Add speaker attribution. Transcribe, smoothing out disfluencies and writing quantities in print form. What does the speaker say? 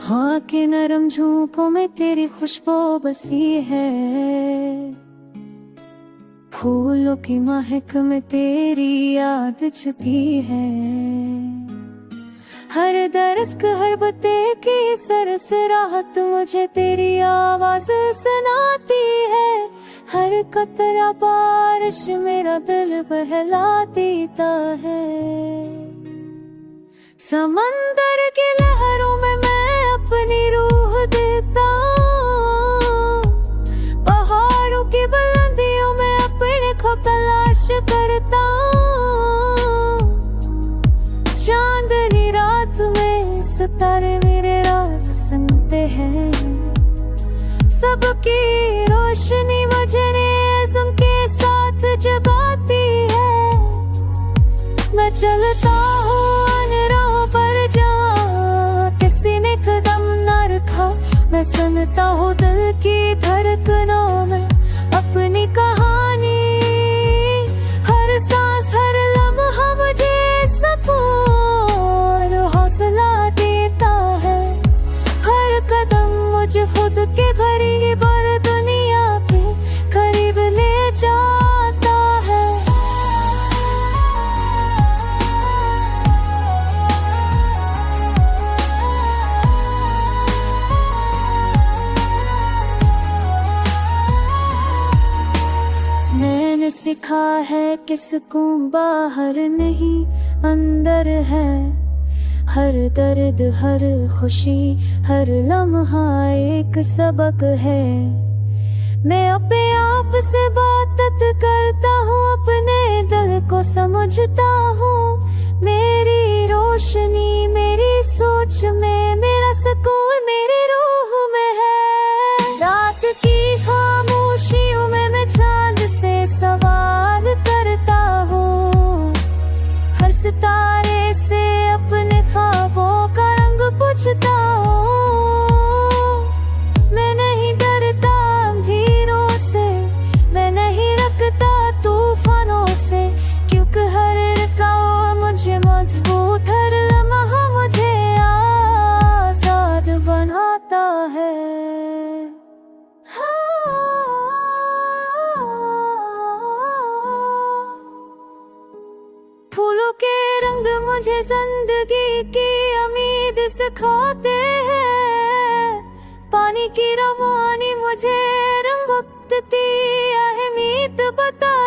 Speaker 1: हवा के नरम झोंकों में तेरी खुशबू बसी है, फूलों की महक में तेरी याद छुपी है। हर दरख्त हर पत्ते की सरसराहट मुझे तेरी आवाज सुनाती है। हर कतरा बारिश मेरा दिल बहला देता है। समंदर की लहरों में मैं अपनी रूह देता हूँ, पहाड़ों की बुलंदियों में अपने को तलाश करता हूँ। चांदनी रात में सितारे मेरे राज सुनते हैं, सबकी रोशनी मुझे नेज़म के साथ जगाती है। मैं चलता हूँ राहों पर जहाँ किसी ने कदम न रखा, मैं सुनता हूँ दिल की धड़कनों में अपनी कहानी। हर सांस हर लम्हा मुझे सुकून हौसला देता है। हर कदम मुझे खुद के करीब और दुनिया के करीब ले जाता है। मैंने सीखा है कि सुकून बाहर नहीं अंदर है। हर दर्द हर खुशी हर लम्हा एक सबक है। मैं अपने आप से बात करता हूँ, अपने दिल को समझता हूँ। मेरी रोशनी मेरी सोच में, मेरा सुकून मेरी रूह में है। रात की खामोशियों में मैं चांद से सवाल करता हूँ, हर सितारे से अपने ख्वाबों का रंग पूछता हूँ। मैं नहीं डरता अंधेरों से, मैं नहीं रखता तूफानों से, क्योंकि हर रिकाव मुझे मजबूत, हर लम्हा मुझे आजाद बनाता है। फूलों के रंग मुझे जिंदगी की उम्मीद सिखाते हैं। पानी की रवानी मुझे रंग वक्त की अहमियत बता